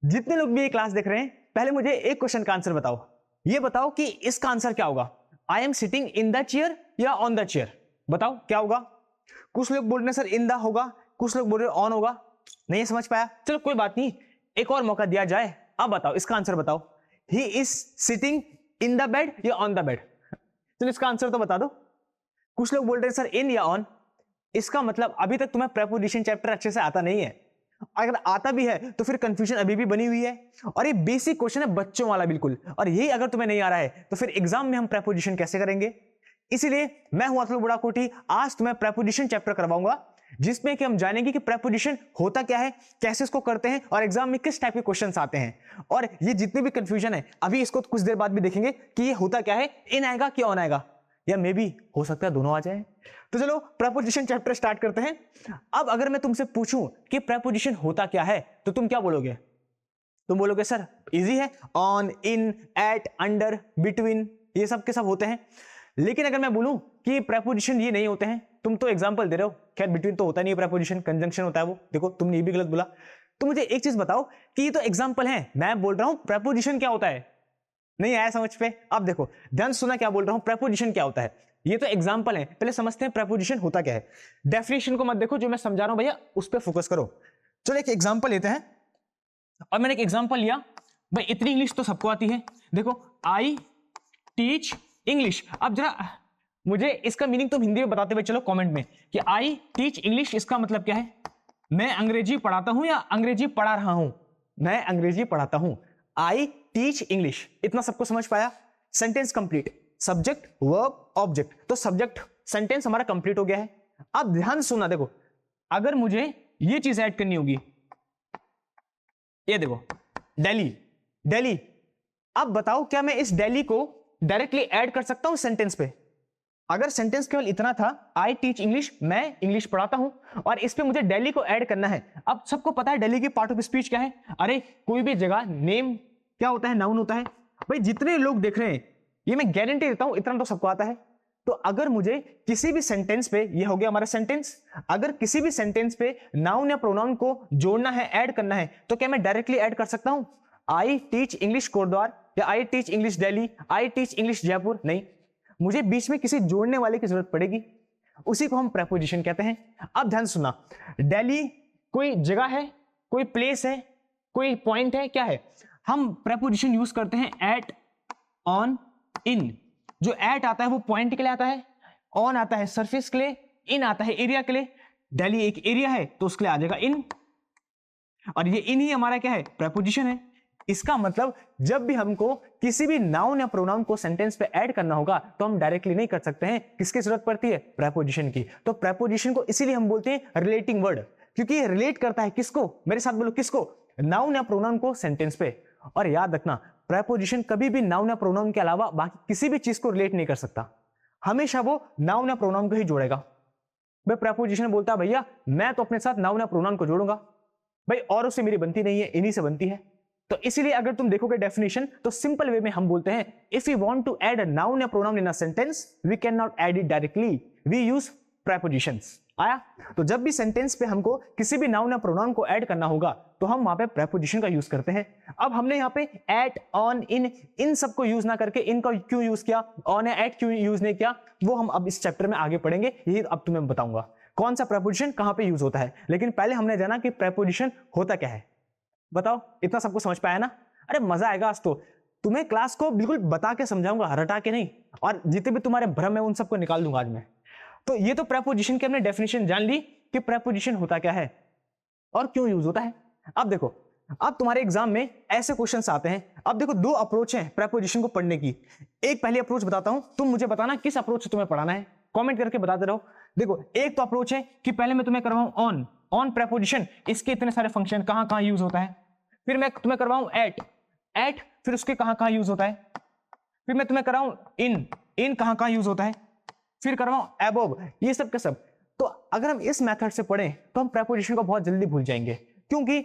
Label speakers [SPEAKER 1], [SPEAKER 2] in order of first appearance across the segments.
[SPEAKER 1] जितने लोग भी ये क्लास देख रहे हैं, पहले मुझे एक क्वेश्चन का आंसर बताओ। ये बताओ कि इसका आंसर क्या होगा। I am sitting in the chair या ऑन द चेयर, बताओ क्या होगा। कुछ लोग बोल रहे हैं सर इन द होगा, कुछ लोग बोल रहे हैं ऑन होगा। नहीं समझ पाया, चलो कोई बात नहीं, एक और मौका दिया जाए। अब बताओ इसका आंसर बताओ। He is sitting in the bed या ऑन द बेड। चलो इसका आंसर तो बता दो। कुछ लोग बोल रहे हैं सर इन या ऑन। इसका मतलब अभी तक तुम्हें प्रेपोजिशन चैप्टर अच्छे से आता नहीं है। अगर आता भी है तो फिर कंफ्यूजन अभी भी बनी हुई है, और ये बेसिक क्वेश्चन है बच्चों वाला बिल्कुल। और यही अगर तुम्हें नहीं आ रहा है तो फिर एग्जाम में हम प्रेपोजिशन कैसे करेंगे। इसीलिए मैं हूं अतुल बुढ़ाकोटी, आज तुम्हें प्रेपोजिशन चैप्टर करवाऊंगा, जिसमें कि हम जानेंगे कि प्रेपोजिशन होता क्या है, कैसे इसको करते हैं, और एग्जाम में किस टाइप के क्वेश्चंस आते हैं। और ये जितने भी कंफ्यूजन है अभी इसको कुछ देर बाद भी देखेंगे कि ये होता क्या है, इन आएगा कि ऑन आएगा, या मे बी हो सकता है दोनों आ जाए। तो चलो प्रेपोजिशन चैप्टर स्टार्ट करते हैं। अब अगर मैं तुमसे पूछूं कि प्रेपोजिशन होता क्या है तो तुम क्या बोलोगे। तुम बोलोगे सर इजी है, on, in, at, under, between, ये सब के सब होते हैं। लेकिन अगर मैं बोलूं कि प्रेपोजिशन ये नहीं होते हैं, तुम तो एग्जांपल दे रहे हो, खैर बिटवीन तो होता नहीं है, प्रेपोजिशन कंजंक्शन होता है वो, देखो तुमने ये भी गलत बोला। तो मुझे एक चीज बताओ कि ये तो एग्जांपल है, मैं बोल रहा हूं प्रेपोजिशन क्या होता है। नहीं आया समझ पे। अब देखो ध्यान सुना क्या बोल रहा हूं, प्रेपोजिशन क्या होता है। ये तो एग्जांपल है, पहले समझते हैं प्रेपोजिशन होता क्या है। डेफिनेशन को मत देखो, जो मैं समझा रहा हूं भैया उस पर फोकस करो। चलो एक एग्जांपल लेते हैं, और मैंने एक एग्जांपल लिया भाई, इतनी इंग्लिश तो सबको आती है। देखो आई टीच इंग्लिश। अब जरा मुझे इसका मीनिंग तुम हिंदी में बताते हुए चलो कमेंट में कि आई टीच इंग्लिश इसका मतलब क्या है। मैं अंग्रेजी पढ़ाता हूं या अंग्रेजी पढ़ा रहा हूं। मैं अंग्रेजी पढ़ाता हूं, आई टीच इंग्लिश, इतना सबको समझ पाया। Sentence complete, subject verb object, तो सब्जेक्ट सेंटेंस हमारा कंप्लीट हो गया है। अब ध्यान सुनना, देखो अगर मुझे ये चीज ऐड करनी होगी, ये देखो दिल्ली, दिल्ली। अब बताओ क्या मैं इस दिल्ली को डायरेक्टली ऐड कर सकता हूं सेंटेंस पे। अगर सेंटेंस केवल इतना था आई टीच इंग्लिश, मैं इंग्लिश पढ़ाता हूं, और इस पे मुझे दिल्ली को ऐड करना है। अब सबको पता है दिल्ली की पार्ट ऑफ स्पीच क्या है। अरे कोई भी जगह नेम क्या होता है, नाउन होता है। भाई जितने लोग देख रहे हैं, ये मैं गारंटी देता हूं इतना तो सबको आता है। तो अगर मुझे किसी भी सेंटेंस पे, ये हो गया हमारा सेंटेंस, अगर किसी भी सेंटेंस पे नाउन या प्रोनाउन को जोड़ना है, ऐड करना है, तो क्या मैं डायरेक्टली ऐड कर सकता हूं आई टीच इंग्लिश कोटद्वार, या I teach English Delhi, I teach English Jaipur. नहीं, मुझे बीच में किसी जोड़ने वाले की जरूरत पड़ेगी, उसी को हम प्रेपोजिशन कहते हैं। अब ध्यान सुनना, दिल्ली कोई जगह है, कोई प्लेस है, कोई पॉइंट है, क्या है। हम प्रेपोजिशन यूज करते हैं एट, ऑन, इन। जो एट आता है वो पॉइंट के लिए आता है, ऑन आता है सरफेस के लिए, इन आता है एरिया के लिए। दिल्ली एक एरिया है तो उसके लिए आ जाएगा इन, और ये इन ही हमारा क्या है, प्रेपोजिशन है। इसका मतलब जब भी हमको किसी भी नाउन या प्रोनाउन को सेंटेंस पे ऐड करना होगा तो हम डायरेक्टली नहीं कर सकते हैं, किसकी जरूरत पड़ती है, प्रेपोजिशन की। तो प्रेपोजिशन को इसीलिए हम बोलते हैं रिलेटिंग वर्ड, क्योंकि ये रिलेट करता है किसको, मेरे साथ बोलो किसको, नाउन या प्रोनाउन को सेंटेंस पे। और याद रखना प्रेपोजिशन कभी भी नाउन या प्रोनाउन के अलावा बाकी किसी भी चीज को रिलेट नहीं कर सकता, हमेशा वो नाउन या प्रोनाउन को ही जोड़ेगा। भाई प्रेपोजिशन बोलता है भैया मैं तो अपने साथ नाउन या प्रोनाउन को जोड़ूंगा, भाई और उससे मेरी बनती नहीं है, इन्हीं से बनती है। तो इसीलिए अगर तुम देखोगे डेफिनेशन तो सिंपल वे में हम बोलते हैं if you want to add a noun या pronoun in a sentence we can not add it directly, we use prepositions. आया। तो जब भी सेंटेंस पे हमको किसी भी नाउन या प्रोनाउन को ऐड करना होगा तो हम वहां पे प्रेपोजिशन का यूज करते हैं। अब हमने यहाँ पे एट, ऑन, इन सबको यूज ना करके इनका क्यों यूज किया, ऑन या एट क्यों यूज नहीं किया, वो हम अब इस चैप्टर में आगे पढ़ेंगे, यही अब तुम्हें बताऊंगा कौन सा प्रेपोजिशन कहां पे यूज होता है। लेकिन पहले हमने जाना कि प्रेपोजिशन होता क्या है। बताओ इतना सबको समझ पाया ना। अरे मजा आएगा आज तो, तुम्हें क्लास को बिल्कुल बता के समझाऊंगा, रटा के नहीं, और जितने भी तुम्हारे भ्रम है उन सबको निकाल दूंगा आज मैं। तो ये तो प्रेपोजिशन की हमने डेफिनेशन जान ली कि प्रेपोजिशन होता क्या है और क्यों यूज होता है। अब देखो, अब तुम्हारे एग्जाम में ऐसे क्वेश्चंस आते हैं। अब देखो दो अप्रोच है प्रेपोजिशन को पढ़ने की। एक पहली अप्रोच बताता हूं, तुम मुझे बताना किस अप्रोच से तुम्हें पढ़ाना है, कमेंट करके बताते रहो। देखो एक तो अप्रोच है कि पहले मैं तुम्हें करवाऊं ऑन, ऑन प्रेपोजिशन, इसके इतने सारे फंक्शन कहां कहां यूज होता है। फिर मैं तुम्हें करवाऊं एट, एट फिर उसके कहां कहां यूज होता है। फिर मैं तुम्हें कराऊं इन, इन कहां कहां यूज होता है। फिर करवाऊं एबोव, ये सब के सब। तो अगर हम इस मेथड से पढ़ें तो हम प्रेपोजिशन को बहुत जल्दी भूल जाएंगे, क्योंकि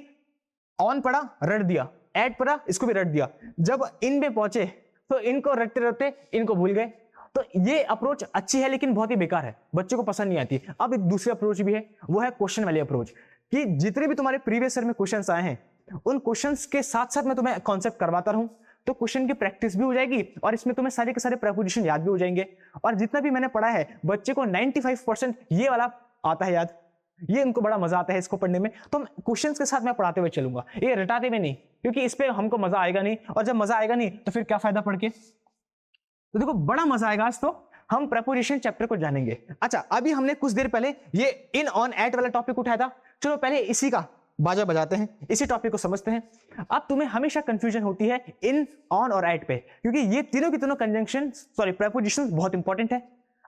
[SPEAKER 1] ऑन पढ़ा रट दिया, एट पढ़ा इसको भी रट दिया, जब इन पे पहुंचे तो इनको रटते रटते इनको भूल गए। तो ये अप्रोच अच्छी है लेकिन बहुत ही बेकार है, बच्चों को पसंद नहीं आती। अब एक दूसरी अप्रोच भी है, वो है क्वेश्चन वाली अप्रोच, कि जितने भी तुम्हारे प्रीवियस ईयर में क्वेश्चंस आए हैं उन क्वेश्चंस के साथ साथ मैं तुम्हें कॉन्सेप्ट करवाता रहूं, तो क्वेश्चन की प्रैक्टिस भी हो जाएगी और इसमें तुम्हें सारे के सारे प्रेपोजिशन याद भी हो जाएंगे। और जितना भी मैंने पढ़ा है बच्चे को 95% ये वाला आता है याद, ये इनको बड़ा मजा आता है इसको पढ़ने में। तो क्वेश्चंस के साथ मैं पढ़ाते हुए चलूंगा, ये रटाते हुए नहीं, क्योंकि इस पे हमको मजा आएगा नहीं, और जब मजा आएगा नहीं तो फिर क्या फायदा पढ़ के। तो देखो बड़ा मजा आएगा आज, तो हम प्रेपोजिशन चैप्टर को जानेंगे। अच्छा, अभी हमने कुछ देर पहले ये इन ऑन एट वाला टॉपिक उठाया था, चलो पहले इसी का बाजा बजाते हैं, इसी टॉपिक को समझते हैं। अब तुम्हें हमेशा कंफ्यूजन होती है इन, ऑन और एट पे, क्योंकि ये तीनों की तीनों कंजंक्शन सॉरी प्रेपोजिशन बहुत इंपॉर्टेंट है।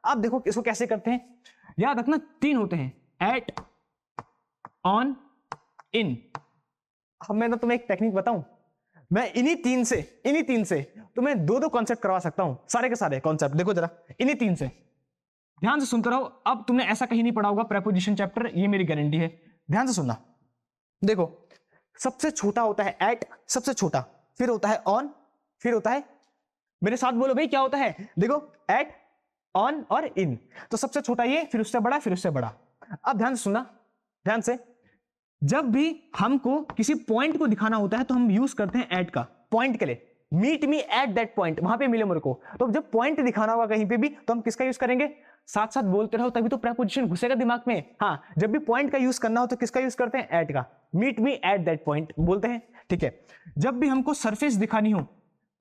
[SPEAKER 1] अब देखो इसको कैसे करते हैं, याद रखना 3 होते हैं, एट, ऑन, इन। अब मैं तुम्हें एक टेक्निक बताऊं, मैं इन्हीं तीन से तुम्हें 2 कॉन्सेप्ट करवा सकता हूं, सारे के सारे कॉन्सेप्ट। देखो जरा इन्हीं 3 से ध्यान से सुनते रहो। अब तुमने ऐसा कहीं नहीं पढ़ा होगा प्रेपोजिशन चैप्टर, ये मेरी गारंटी है, ध्यान से सुनना। देखो सबसे छोटा होता है एट, सबसे छोटा, फिर होता है ऑन, फिर होता है, मेरे साथ बोलो भाई क्या होता है, देखो एट, ऑन और इन। तो सबसे छोटा ये, फिर उससे बड़ा, फिर उससे बड़ा। अब ध्यान से सुनना, ध्यान से। जब भी हमको किसी पॉइंट को दिखाना होता है तो हम यूज करते हैं एट का, पॉइंट के लिए, meet me at that point, वहां पे मिले मेरे को। तो जब पॉइंट दिखाना होगा कहीं पे भी तो हम किसका यूज करेंगे, साथ साथ बोलते रहो तभी तो प्रेपोजिशन घुसेगा दिमाग में। हाँ, जब भी पॉइंट का यूज करना हो तो किसका यूज करते हैं, एट का, meet me at that point बोलते हैं, ठीक है। जब भी हमको सरफेस दिखानी हो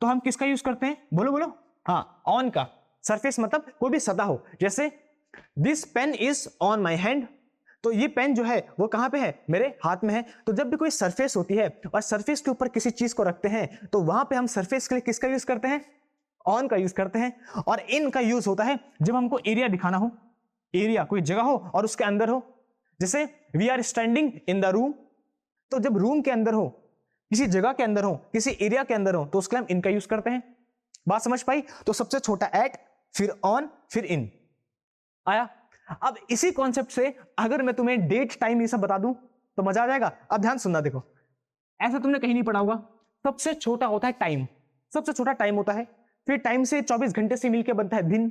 [SPEAKER 1] तो हम किसका यूज करते हैं, बोलो बोलो, हाँ ऑन का। सरफेस मतलब कोई भी सतह हो, जैसे this pen is on my hand, तो ये पेन जो है वो कहां पे है, मेरे हाथ में है। तो जब भी कोई सरफेस होती है और सरफेस के ऊपर किसी चीज को रखते हैं तो वहां पे हम सरफेस के लिए किसका यूज करते हैं, ऑन का यूज करते हैं। और इन का यूज होता है जब हमको एरिया दिखाना हो, एरिया कोई जगह हो और उसके अंदर हो, जैसे we are standing in the room, तो जब रूम के अंदर हो, किसी जगह के अंदर हो, किसी एरिया के अंदर हो, तो उसके लिए हम इनका यूज करते हैं। बात समझ पाई? तो सबसे छोटा एट, फिर ऑन, फिर इन आया। अब इसी कॉन्सेप्ट से अगर मैं तुम्हें डेट टाइम ये सब बता दूं तो मजा आ जाएगा। अब ध्यान सुनना, देखो ऐसा तुमने कहीं नहीं पढ़ा होगा, सबसे छोटा होता है टाइम, सबसे छोटा टाइम होता है, फिर टाइम से 24 घंटे से मिलकर बनता है दिन,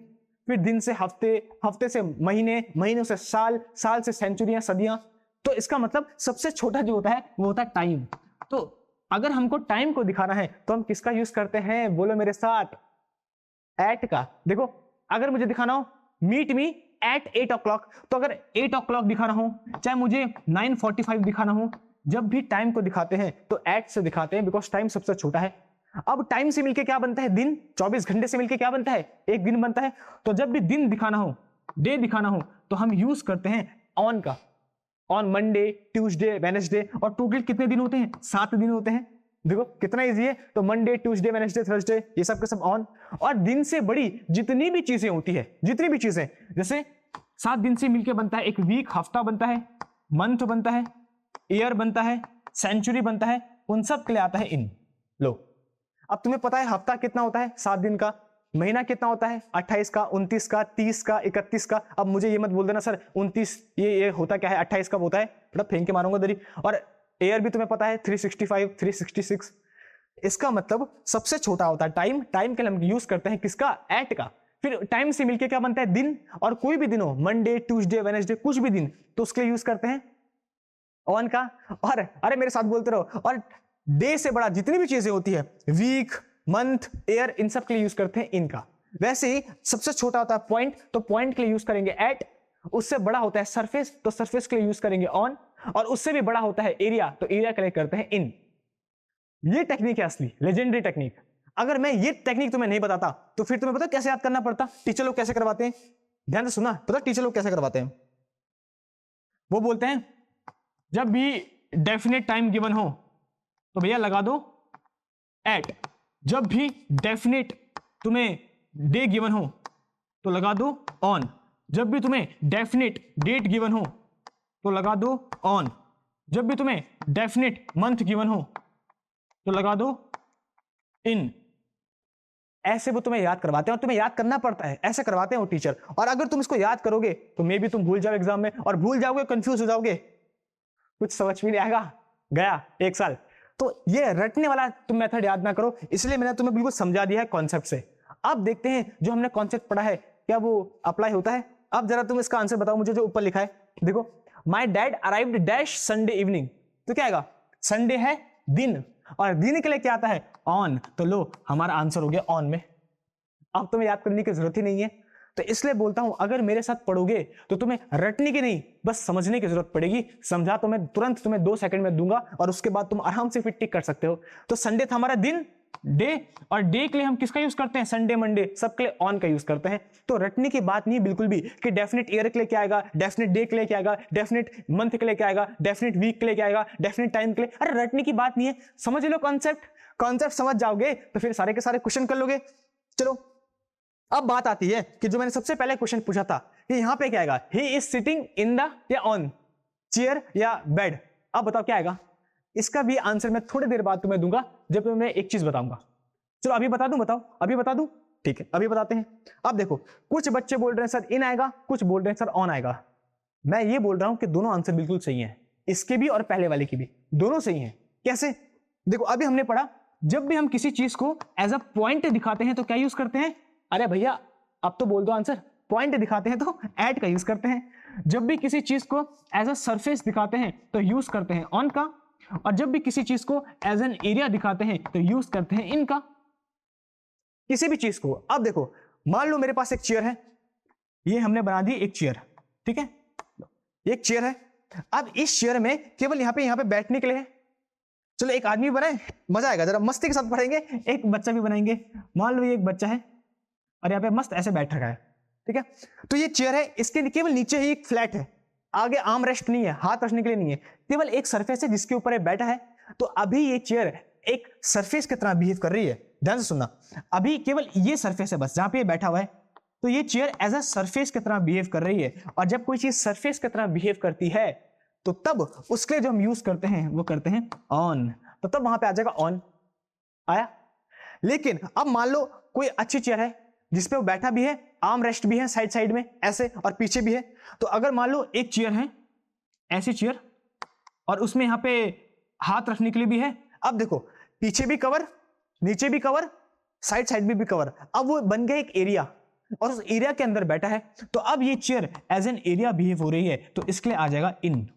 [SPEAKER 1] फिर दिन से हफ्ते, हफ्ते से महीने, महीनों से साल, साल से सेंचुरियां, सदियां। तो इसका मतलब सबसे छोटा जो होता है वो होता है टाइम। तो अगर हमको टाइम को दिखाना है तो हम किसका यूज करते हैं, बोलो मेरे साथ, एट का। देखो अगर मुझे दिखाना हो मीट मी एट 8 o'clock, तो अगर 8 o'clock दिखाना हो, चाहे मुझे 9:45 दिखाना हो, जब भी टाइम को दिखाते हैं तो एट से दिखाते हैं, बिकॉज टाइम सबसे छोटा है। अब टाइम से मिलके क्या बनता है, दिन, 24 घंटे से मिलके क्या बनता है, एक दिन बनता है। तो जब भी दिन दिखाना हो, डे दिखाना हो, तो हम यूज करते हैं ऑन का, ऑन मंडे, ट्यूसडे, वेडनेसडे। और टोटल कितने दिन होते हैं, 7 दिन होते हैं। देखो कितना इजी है। तो मंडे, ट्यूसडे, वेडनेसडे, थर्सडे, ये सब के सब ऑन। और दिन से बड़ी जितनी भी चीजें होती है, जितनी भी चीजें, जैसे 7 दिन से मिलके बनता है एक वीक, हफ्ता बनता है, मंथ बनता है, ईयर बनता है, सेंचुरी बनता है, उन सब के लिए आता है इन। लो अब तुम्हें पता है हफ्ता कितना होता है, 7 दिन का, महीना कितना होता है, 28 का, 29 का, 30 का, 31 का। अब मुझे ये मत बोल देना सर 29 ये होता क्या है, 28 कब होता है, थोड़ा फेंक के मारूंगा दरी। और ईयर भी तुम्हें पता है 365, 366। इसका मतलब सबसे छोटा होता है टाइम, टाइम के लिए हम यूज करते हैं किसका, एट का। फिर टाइम से मिलके क्या बनता है, दिन। और कोई भी दिन हो, मंडे, ट्यूसडे, वेडनेसडे, कुछ भी दिन, तो उसके लिए यूज करते हैं ऑन का। और अरे मेरे साथ बोलते रहो। और डे से बड़ा जितनी भी चीजें होती है, वीक, मंथ, ईयर, इन सब के लिए यूज करते हैं इनका। वैसे ही सबसे छोटा होता है पॉइंट, तो पॉइंट के लिए यूज करेंगे एट। उससे बड़ा होता है सरफेस, तो सरफेस के लिए यूज करेंगे ऑन। और उससे भी बड़ा होता है एरिया, तो एरिया के लिए करते हैं इन। ये टेक्निक है असली लेजेंडरी टेक्निक। अगर मैं ये टेक्निक तुम्हें नहीं बताता तो फिर तुम्हें पता कैसे याद करना पड़ता, टीचर लोग कैसे करवाते हैं, ध्यान से सुना, पता टीचर लोग कैसे करवाते हैं, वो बोलते हैं जब भी डेफिनेट टाइम गिवन हो तो भैया लगा दो एट, जब भी डेफिनेट तुम्हें डे गिवन हो तो लगा दो ऑन, जब भी तुम्हें डेफिनेट डेट गिवन हो तो लगा दो ऑन, जब भी तुम्हें डेफिनेट मंथ गिवन हो तो लगा दो इन। ऐसे वो तुम्हें याद करवाते हैं और तुम्हें याद करना पड़ता है, ऐसे करवाते हैं वो टीचर। और अगर तुम इसको याद करोगे तो मे भी तुम भूल जाओ एग्जाम में, और भूल जाओगे कंफ्यूज हो जाओगे, कुछ समझ में नहीं आएगा, गया 1 साल। तो ये रटने वाला तुम मेथड याद ना करो, इसलिए मैंने तुम्हें बिल्कुल समझा दिया है कॉन्सेप्ट से। अब देखते हैं जो हमने कॉन्सेप्ट पढ़ा है क्या वो अप्लाई होता है। अब जरा तुम इसका आंसर बताओ मुझे, जो ऊपर लिखा है देखो, my dad arrived dash Sunday evening, तो क्या आएगा, संडे है दिन, और दिन के लिए क्या आता है? ऑन। तो लो, हमारा आंसर हो गया ऑन में। अब तुम्हें याद करने की जरूरत ही नहीं है। तो इसलिए बोलता हूं, अगर मेरे साथ पढ़ोगे तो तुम्हें रटने की नहीं, बस समझने की जरूरत पड़ेगी। समझा तो मैं तुरंत तुम्हें 2 सेकंड में दूंगा और उसके बाद तुम आराम से फिर टिक कर सकते हो। तो संडे था हमारा दिन, डे, और डे के लिए हम किसका यूज करते हैं? संडे, मंडे, सबके लिए ऑन का यूज करते हैं। तो रटने की बात नहीं है बिल्कुल भी कि डेफिनेट ईयर के लिए क्या आएगा, डेफिनेट डे के लिए क्या आएगा, डेफिनेट मंथ के लिए क्या आएगा, डेफिनेट वीक के लिए क्या आएगा, डेफिनेट टाइम के लिए। अरे रटने की बात नहीं है, समझ लो कॉन्सेप्ट समझ जाओगे तो फिर सारे के सारे क्वेश्चन कर लोगे। चलो, अब बात आती है कि जो मैंने सबसे पहले क्वेश्चन पूछा था कि यहां पे क्या आएगा? He is sitting in the या ऑन, चेयर या बेड। अब बताओ क्या आएगा? इसका भी आंसर मैं थोड़ी देर बाद तुम्हें दूंगा, जब तुम्हें एक चीज बताऊंगा। चलो अभी बता दूं, बताओ अभी बता दूं? ठीक है, अभी बताते हैं। अब देखो, कुछ बच्चे बोल रहे हैं सर इन आएगा, कुछ बोल रहे हैं सर ऑन आएगा। मैं ये बोल रहा हूं कि दोनों आंसर बिल्कुल सही है, इसके भी और पहले वाले की भी, दोनों सही हैं। कैसे? देखो, अभी हमने पढ़ा, जब भी हम किसी चीज को एज अ पॉइंट दिखाते हैं तो क्या यूज करते हैं? अरे भैया अब तो बोल दो आंसर। पॉइंट दिखाते हैं तो एट का यूज करते हैं। जब भी किसी चीज को एज अ सरफेस दिखाते हैं तो यूज करते हैं ऑन का, और जब भी किसी चीज को एज एन एरिया दिखाते हैं तो यूज करते हैं इन का, किसी भी चीज को। अब देखो, मान लो मेरे पास एक चेयर है, ये हमने बना दी एक चेयर, ठीक है, एक चेयर है। अब इस चेयर में केवल यहां पे बैठने के लिए है। चलो एक आदमी बनाए, मजा आएगा, जरा मस्ती के साथ पढ़ेंगे। एक बच्चा भी बनाएंगे। मान लो ये एक बच्चा है और यहाँ पे मस्त ऐसे बैठ रखा है, ठीक है। तो ये चेयर है, इसके केवल नीचे ही एक फ्लैट है, आगे आर्म रेस्ट नहीं है, हाथ रखने के लिए नहीं है, केवल एक सरफेस है जिसके ऊपर ये बैठा है। तो अभी ये चेयर एक सरफेस की तरह बिहेव कर रही है। ध्यान से सुनना, अभी केवल ये सरफेस है बस जहां पे ये बैठा हुआ है। तो ये चेयर एज अ सरफेस की तरह बिहेव कर रही है, और जब कोई चीज सरफेस की तरह बिहेव करती है तो तब उसके लिए जो हम यूज करते हैं वो करते हैं ऑन। तो तब वहां पे आ जाएगा ऑन, आया। लेकिन अब मान लो कोई अच्छी चेयर है जिसपे वो बैठा भी है, आर्म रेस्ट भी है साइड साइड में ऐसे, और पीछे भी है। तो अगर मान लो एक चेयर है, ऐसी चेयर, और उसमें यहां पे हाथ रखने के लिए भी है। अब देखो, पीछे भी कवर, नीचे भी कवर, साइड साइड में भी कवर। अब वो बन गया एक एरिया, और उस एरिया के अंदर बैठा है। तो अब ये chair as an area behave हो रही है, तो इसके लिए आ जाएगा इन।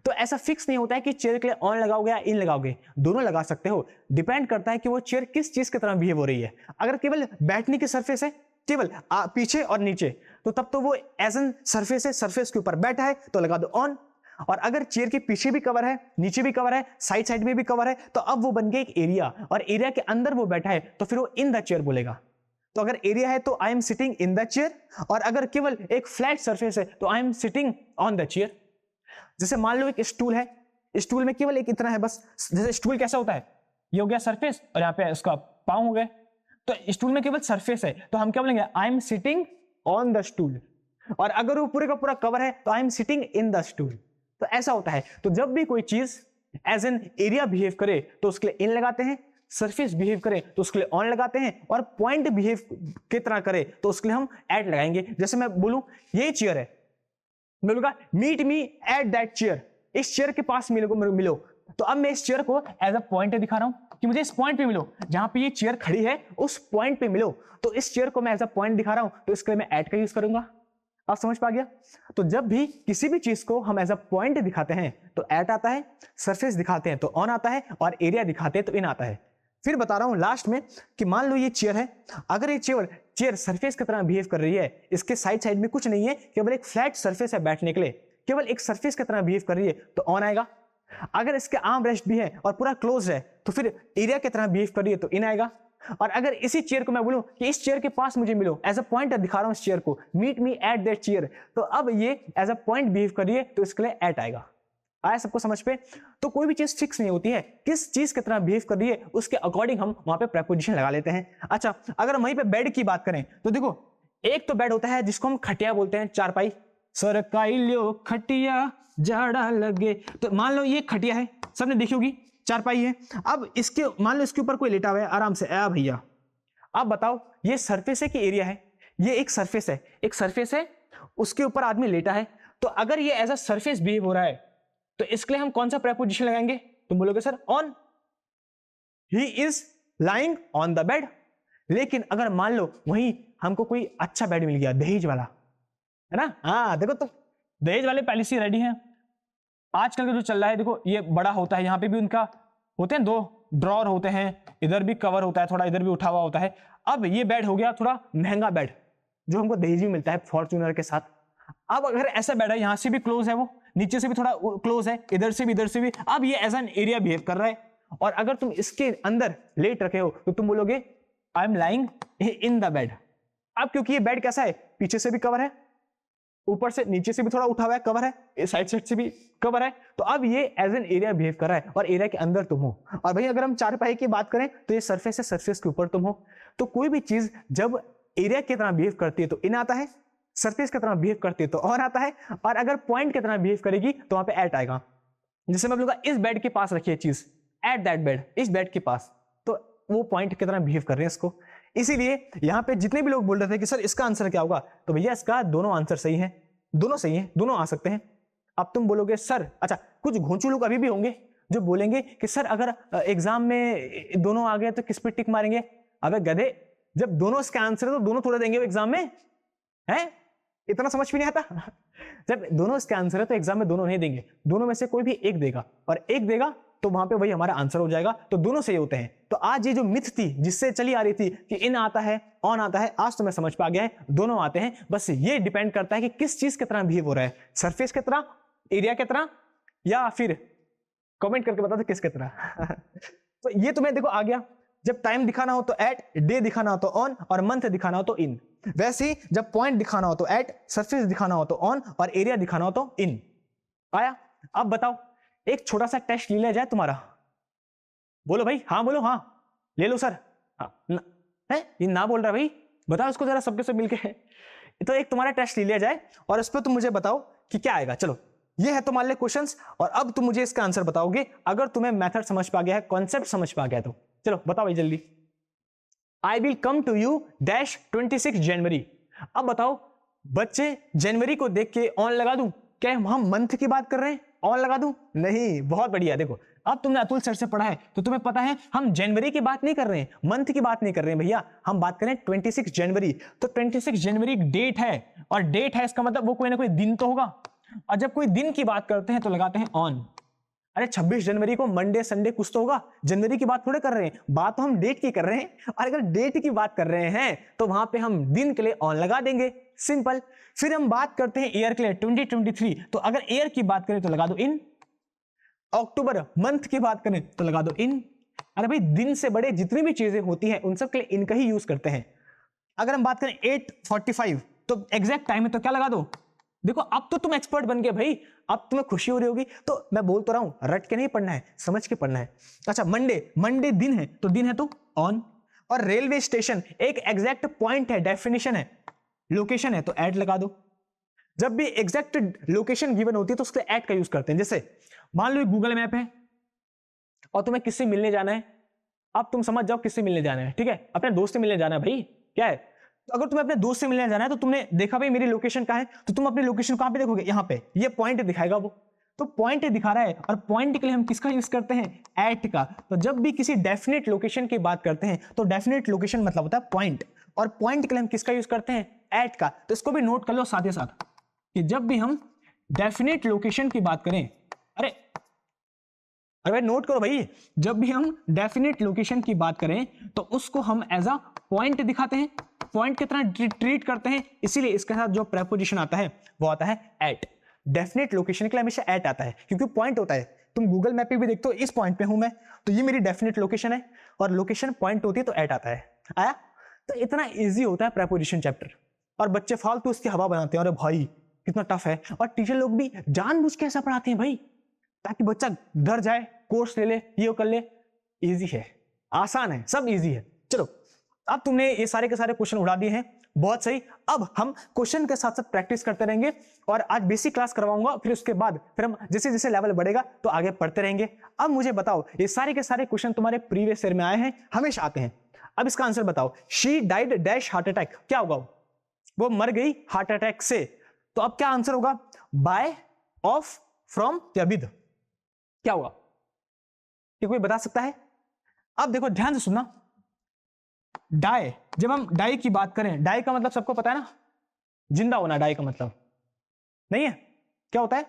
[SPEAKER 1] तो ऐसा फिक्स नहीं होता है कि चेयर के लिए ऑन लगाओगे या इन लगाओगे, दोनों लगा सकते हो। डिपेंड करता है कि वो चेयर किस चीज की तरह बिहेव हो रही है। अगर केवल बैठने की सरफेस है, केवल पीछे और नीचे, तो तब तो वो एज एन सरफेस है, सरफेस के ऊपर बैठा है तो लगा दो ऑन। और अगर चेयर के पीछे भी कवर है, नीचे भी कवर है, साइड साइड में भी कवर है, तो अब वो बन गया एक एरिया, और एरिया के अंदर वो बैठा है तो फिर वो इन द चेयर बोलेगा। तो अगर एरिया है तो I am sitting in the chair, और अगर केवल एक फ्लैट सरफेस है तो I am sitting on the chair. जैसे मान लो एक स्टूल है, स्टूल में केवल एक इतना है बस। जैसे स्टूल कैसा होता है, ये हो गया सरफेस, और यहाँ पे उसका पाँव हो गए। तो स्टूल में केवल सरफेस है तो हम क्या बोलेंगे? I am sitting on the stool. और अगर वो पूरे का पूरा कवर है तो I am sitting in the stool. तो ऐसा होता है। तो जब भी कोई चीज एज एन एरिया बिहेव करे तो उसके लिए इन लगाते हैं, सरफेस बिहेव करे तो उसके लिए ऑन लगाते हैं, और पॉइंट बिहेव की तरह करे तो उसके लिए हम एट लगाएंगे। जैसे मैं बोलूं ये चेयर है, मैं बोलूंगा meet me at that chair, इस चेयर के पास मिलो। तो अब मैं इस चेयर को एज अ पॉइंट दिखा रहा हूं कि मुझे इस पॉइंट पे मिलो, जहां पे ये चेयर खड़ी है उस पॉइंट पे मिलो। तो इस चेयर को मैं एज अ पॉइंट दिखा रहा हूं, तो इसके लिए मैं एट का यूज करूंगा। आप समझ पा गया? तो जब भी किसी भी चीज को हम एज अ पॉइंट दिखाते हैं तो एट आता है, सरफेस दिखाते हैं तो ऑन आता है, और एरिया दिखाते हैं तो इन आता है। फिर बता रहा हूं लास्ट में कि मान लो ये चेयर है, अगर ये चेयर सरफेस की तरह बिहेव कर रही है, इसके साइड साइड में कुछ नहीं है, केवल एक फ्लैट सरफेस है बैठने के लिए, केवल एक सरफेस की तरह बिहेव कर रही है तो ऑन आएगा। अगर इसके आर्म रेस्ट भी है और पूरा क्लोज है तो फिर एरिया की तरह बिहेव कर रही है तो इन आएगा। और अगर इसी चेयर को मैं बोलूं कि इस चेयर के पास मुझे मिलो, एज अ पॉइंट दिखा रहा हूं इस चेयर को, meet me at that chair, तो अब ये एज अ पॉइंट बिहेव कर रही है तो इसके लिए एट आएगा। आया सबको समझ पे? तो कोई भी चीज फिक्स नहीं होती है, किस चीज की तरह बिहेव कर रही है उसके अकॉर्डिंग हम वहां पे प्रेपोजिशन लगा लेते हैं। अच्छा, अगर वहीं पे बेड की बात करें तो देखो, एक तो बेड होता है जिसको हम खटिया बोलते हैं, चारपाई। सरकाई लो खटिया जाड़ा लगे, तो मान लो ये खटिया है, सबने देखी होगी, चारपाई है। अब इसके मान लो इसके ऊपर कोई लेटा हुआ है आराम से, आ भैया अब बताओ ये सरफेस है कि एरिया है? ये एक सरफेस है, एक सरफेस है, उसके ऊपर आदमी लेटा है। तो अगर ये एज अ सरफेस बिहेव हो रहा है तो इसके लिए हम कौन सा प्रेपोजिशन लगाएंगे? तुम बोलोगे sir on, he is lying on the bed. लेकिन अगर मान लो वहीं हमको कोई अच्छा बेड मिल गया, दहेज वाला, है ना, हाँ देखो तो दहेज वाले पहले से रेडी हैं, आजकल का जो चल रहा है देखो, ये बड़ा होता है, यहाँ पे भी उनका होते हैं 2 ड्रॉर होते हैं, इधर भी कवर होता है, थोड़ा इधर भी उठा हुआ होता है। अब ये बेड हो गया थोड़ा महंगा बेड, जो हमको दहेज में मिलता है फॉर्च्यूनर के साथ। अब अगर ऐसा बेड है, यहां से भी क्लोज है, वो नीचे से भी थोड़ा क्लोज है, इधर से भी, अब ये एज एन एरिया बिहेव कर रहा है। और अगर तुम इसके अंदर लेट रखे हो तो तुम बोलोगे I am lying in the bed. अब क्योंकि ये बेड कैसा है, पीछे से भी कवर है, ऊपर से नीचे से भी थोड़ा उठा हुआ है, कवर है, साइड से भी कवर है, तो अब ये एज एन एरिया बिहेव कर रहा है और एरिया के अंदर तुम हो। और भाई अगर हम चारपाई की बात करें तो ये सरफेस है, सरफेस के ऊपर तुम हो। तो कोई भी चीज जब एरिया की तरह बिहेव करती है तो इन आता है, सरफेस की तरह बिहेव करती है तो ऑन आता है, और अगर पॉइंट की तरह बिहेव करेगी तो वहां पे एट आएगा। जैसे मैं बोलूंगा इस बेड के पास रखिए चीज, एट दैट बेड, इस बेड के पास, तो वो पॉइंट की तरह बिहेव कर रहे हैं इसको। इसीलिए यहां पे जितने भी लोग बोल रहे थे कि सर इसका आंसर क्या होगा, तो भैया इसका दोनों आंसर सही है, दोनों सही है, दोनों आ सकते हैं। अब तुम बोलोगे सर, अच्छा कुछ घोंचू लोग अभी भी होंगे जो बोलेंगे कि सर अगर एग्जाम में दोनों आ गए तो किस पे टिक मारेंगे। अबे गधे, जब दोनों इसका आंसर है तो दोनों थोड़ा देंगे एग्जाम में, है इतना समझ भी नहीं आता। जब दोनों इसके आंसर है तो एग्जाम में दोनों नहीं देंगे, दोनों में से कोई भी एक देगा, और एक देगा तो वहां पे वही हमारा आंसर हो जाएगा, तो दोनों सही होते हैं। तो आज ये जो मिथ थी जिससे चली आ रही थी कि इन आता है ऑन आता है, आज तो मैं समझ पा गया है दोनों आते हैं। बस ये डिपेंड करता है कि किस चीज की तरह बिहेव हो रहा है, सरफेस की तरह, एरिया की तरह, या फिर कमेंट करके बता दो किसकी तरह। तो ये तुम्हें देखो आ गया, जब टाइम दिखाना हो तो एट, डे दिखाना हो तो ऑन, और मंथ दिखाना हो तो इन। वैसे ही जब पॉइंट दिखाना हो तो एट, सरफेस दिखाना हो तो ऑन, और एरिया दिखाना हो तो इन। आया? अब बताओ एक छोटा सा टेस्ट ले लिया जाए तुम्हारा, बोलो भाई, हाँ बोलो, हाँ ले लो सर, हाँ है ये ना बोल रहा भाई, बताओ इसको जरा सबके सब मिलके। तो एक तुम्हारा टेस्ट ले लिया जाए और इस पर तुम मुझे बताओ कि क्या आएगा। चलो ये है तुम्हारे लिए क्वेश्चंस, और अब तुम मुझे इसका आंसर बताओगे अगर तुम्हें मेथड समझ पा गया है, कॉन्सेप्ट समझ पा गया तो। चलो बताओ भाई जल्दी। I will come to you dash 26 January. अब बताओ बच्चे, जनवरी को देख के ऑन लगा दूं? क्या हम मंथ की बात कर रहे हैं, ऑन लगा दूं? नहीं, बहुत बढ़िया। देखो अब तुमने अतुल सर से पढ़ा है तो तुम्हें पता है हम जनवरी की बात नहीं कर रहे हैं, मंथ की बात नहीं कर रहे हैं भैया, हम बात करें 26 जनवरी। तो 26 जनवरी एक डेट है, और डेट है इसका मतलब वो कोई ना कोई दिन तो होगा, और जब कोई दिन की बात करते हैं तो लगाते हैं ऑन। अरे 26 जनवरी को मंडे संडे कुछ तो होगा, जनवरी की बात थोड़े कर रहे हैं, बात तो हम डेट की कर रहे हैं, और अगर डेट की बात कर रहे हैं तो वहां पे हम दिन के लिए ऑन लगा देंगे, सिंपल। फिर हम बात करते हैं ईयर के लिए 2023, तो अगर ईयर की बात करें तो लगा दो इन, अक्टूबर मंथ की बात करें तो लगा दो इन। अरे भाई दिन से बड़े जितनी भी चीजें होती हैं उन सब के लिए इनका ही यूज करते हैं। अगर हम बात करें 8:45 तो एग्जैक्ट टाइम है तो क्या लगा दो। देखो अब तो तुम एक्सपर्ट बन गए भाई, अब तुम्हें खुशी हो रही होगी, तो मैं बोल तो रहा हूं रट के नहीं पढ़ना है, समझ के पढ़ना है। अच्छा मंडे दिन है तो दिन है तो ऑन, और रेलवे स्टेशन एक एग्जैक्ट पॉइंट है, डेफिनेशन है, लोकेशन है तो एट लगा दो। जब भी एग्जैक्ट लोकेशन गिवन होती है तो उसके एट का यूज करते हैं। जैसे मान लो गूगल मैप है और तुम्हें किससे मिलने जाना है, अब तुम समझ जाओ किससे मिलने जाना है, ठीक है, अपने दोस्त से मिलने जाना है भाई, क्या है। तो अगर तुम्हें अपने दोस्त से मिलने जाना है तो तुमने देखा भाई मेरी लोकेशन कहाँ है, तो तुम अपनी लोकेशन कहाँ पे देखोगे, यहाँ पे, ये पॉइंट दिखाएगा वो, तो पॉइंट दिखा रहा है, और पॉइंट के लिए हम किसका यूज करते हैं, एट का। तो जब भी किसी डेफिनेट लोकेशन की बात करते हैं तो डेफिनेट लोकेशन मतलब होता है पॉइंट, और पॉइंट के लिए हम किसका यूज करते हैं, एट का। तो इसको भी नोट कर लो साथ ही साथ कि जब भी हम डेफिनेट लोकेशन की बात करें, अरे भाई नोट करो भाई, जब भी हम डेफिनेट लोकेशन की बात करें तो उसको हम एज अ पॉइंट दिखाते हैं, पॉइंट की तरह ट्रीट करते हैं, इसीलिए इसके साथ जो प्रेपोजिशन आता है वो आता है एट। डेफिनेट लोकेशन के लिए हमेशा एट आता है क्योंकि पॉइंट होता है। तुम गूगल मैप पे भी देखते हो इस पॉइंट पे हूं मैं, तो ये मेरी डेफिनेट लोकेशन है, और लोकेशन पॉइंट होती है तो एट आता है। आया? तो इतना ईजी होता है प्रेपोजिशन चैप्टर, और बच्चे फालतू उसकी हवा बनाते हैं, अरे भाई कितना टफ है, और टीचर लोग भी जानबूझ के ऐसा पढ़ाते हैं भाई ताकि बच्चा डर जाए, कोर्स ले ले, ये कर ले। इजी है, आसान है, सब इजी है। चलो अब तुमने ये सारे के सारे क्वेश्चन उड़ा दिए हैं, बहुत सही। अब हम क्वेश्चन के साथ साथ प्रैक्टिस करते रहेंगे, और आज बेसिक क्लास करवाऊंगा, फिर उसके बाद फिर हम जैसे जैसे लेवल बढ़ेगा तो आगे पढ़ते रहेंगे। अब मुझे बताओ ये सारे के सारे क्वेश्चन तुम्हारे प्रीवियस ईयर में आए हैं, हमेशा आते हैं। अब इसका आंसर बताओ, she died dash heart attack, क्या होगा, वो मर गई हार्ट अटैक से। तो अब क्या आंसर होगा, बाय, ऑफ, फ्रॉम या विद, क्या होगा, ये कोई बता सकता है। अब देखो ध्यान से सुनना, डाई, जब हम डाई की बात करें, डाई का मतलब सबको पता है ना, जिंदा होना, डाई का मतलब नहीं है, क्या होता है,